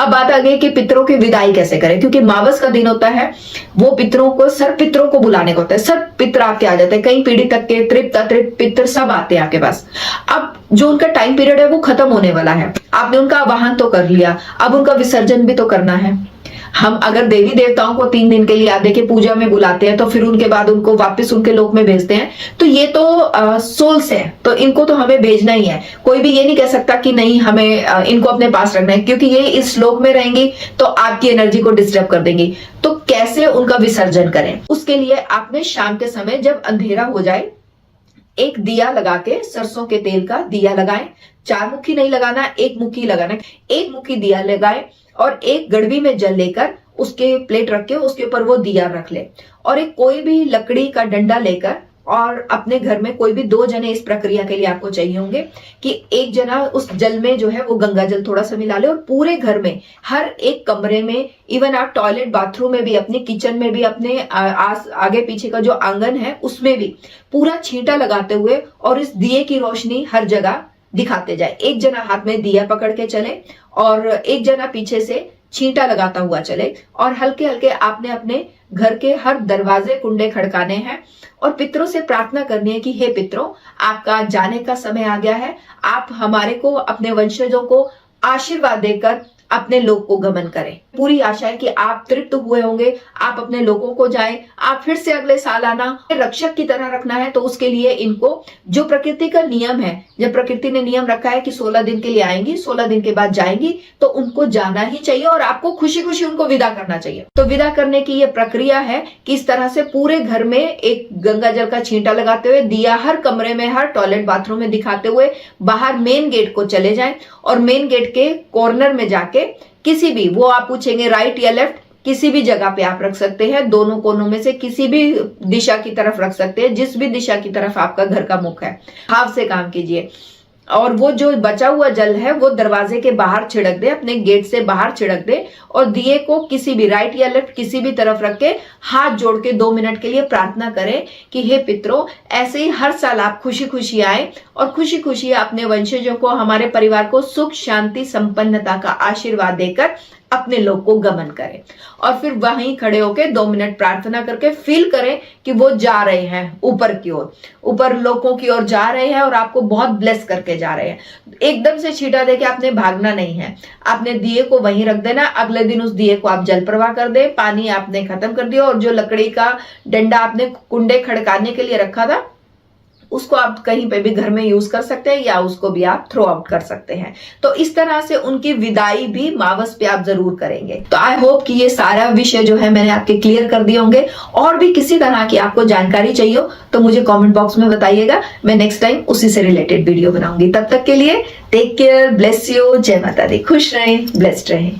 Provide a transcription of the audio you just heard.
अब बात आ गई कि पितरों की विदाई कैसे करें, क्योंकि मावस का दिन होता है, वो पितरों को, सर्प पितरों को बुलाने को होता है। सर्प पितर आपके आ जाते हैं, कई पीढ़ी तक के तृप्त अतृप्त पितर सब आते हैं आपके पास। अब जो उनका टाइम पीरियड है वो खत्म होने वाला है, आपने उनका आवाहन तो कर लिया, अब उनका विसर्जन भी तो करना है। हम अगर देवी देवताओं को 3 दिन के लिए आदि के पूजा में बुलाते हैं तो फिर उनके बाद उनको वापस उनके लोक में भेजते हैं, तो ये तो सोल्स है, तो इनको तो हमें भेजना ही है। कोई भी ये नहीं कह सकता कि नहीं हमें इनको अपने पास रखना है, क्योंकि ये इस लोक में रहेंगी तो आपकी एनर्जी को डिस्टर्ब कर देंगी। तो कैसे उनका विसर्जन करें, उसके लिए आपने शाम के समय जब अंधेरा हो जाए एक दिया लगा के, सरसों के तेल का दिया लगाएं। 4 मुखी नहीं लगाना, 1 मुखी लगाना। 1 मुखी दिया लगाएं और एक गड़वी में जल लेकर उसके प्लेट रख के उसके ऊपर वो दिया रख ले, और एक कोई भी लकड़ी का डंडा लेकर, और अपने घर में कोई भी 2 जने इस प्रक्रिया के लिए आपको चाहिए होंगे कि एक जना उस जल में जो है वो गंगा जल थोड़ा सा मिला ले, और पूरे घर में हर एक कमरे में, इवन आप टॉयलेट बाथरूम में भी, अपने किचन में भी, अपने आगे पीछे का जो आंगन है उसमें भी पूरा छींटा लगाते हुए और इस दिए की रोशनी हर जगह दिखाते जाए। एक जना हाथ में दिया पकड़ के चले और एक जना पीछे से छींटा लगाता हुआ चले, और हल्के हल्के आपने अपने घर के हर दरवाजे कुंडे खड़काने हैं और पितरों से प्रार्थना करनी है कि हे पितरों, आपका जाने का समय आ गया है, आप हमारे को, अपने वंशजों को आशीर्वाद देकर अपने लोक को गमन करें। पूरी आशा है कि आप तृप्त हुए होंगे, आप अपने लोगों को जाएं, आप फिर से अगले साल आना। रक्षक की तरह रखना है, तो उसके लिए इनको जो प्रकृति का नियम है, जब प्रकृति ने नियम रखा है कि 16 दिन के लिए आएंगी, 16 दिन के बाद जाएंगी, तो उनको जाना ही चाहिए और आपको खुशी खुशी उनको विदा करना चाहिए। तो विदा करने की ये प्रक्रिया है कि इस तरह से पूरे घर में एक गंगा जल का छींटा लगाते हुए, दिया हर कमरे में, हर टॉयलेट बाथरूम में दिखाते हुए बाहर मेन गेट को चले जाएं, और मेन गेट के कॉर्नर में जाके किसी भी, वो आप पूछेंगे राइट या लेफ्ट, किसी भी जगह पे आप रख सकते हैं, दोनों कोनों में से किसी भी दिशा की तरफ रख सकते हैं, जिस भी दिशा की तरफ आपका घर का मुख है। भाव से काम कीजिए, और वो जो बचा हुआ जल है वो दरवाजे के बाहर छिड़क दे, अपने गेट से बाहर छिड़क दे, और दिए को किसी भी राइट या लेफ्ट किसी भी तरफ रख के हाथ जोड़ के 2 मिनट के लिए प्रार्थना करें कि हे पितरों, ऐसे ही हर साल आप खुशी खुशी आए और खुशी खुशी अपने वंशजों को, हमारे परिवार को सुख शांति संपन्नता का आशीर्वाद देकर अपने लोक को गमन करें। और फिर वहीं खड़े होकर 2 मिनट प्रार्थना करके फील करें कि वो जा रहे हैं ऊपर की ओर, ऊपर लोकों की ओर जा रहे हैं और आपको बहुत ब्लेस करके जा रहे हैं। एकदम से छींटा देके आपने भागना नहीं है, आपने दिए को वहीं रख देना। अगले दिन उस दिए को आप जल प्रवाह कर दे, पानी आपने खत्म कर दिया, और जो लकड़ी का डंडा आपने कुंडे खड़काने के लिए रखा था उसको आप कहीं पे भी घर में यूज कर सकते हैं, या उसको भी आप थ्रो आउट कर सकते हैं। तो इस तरह से उनकी विदाई भी मावस पे आप जरूर करेंगे। तो आई होप कि ये सारा विषय जो है मैंने आपके क्लियर कर दिए होंगे। और भी किसी तरह की आपको जानकारी चाहिए हो तो मुझे कमेंट बॉक्स में बताइएगा, मैं नेक्स्ट टाइम उसी से रिलेटेड वीडियो बनाऊंगी। तब तक के लिए टेक केयर, ब्लेस यू, जय माता दी, खुश रहें, ब्लेस्ड रहें।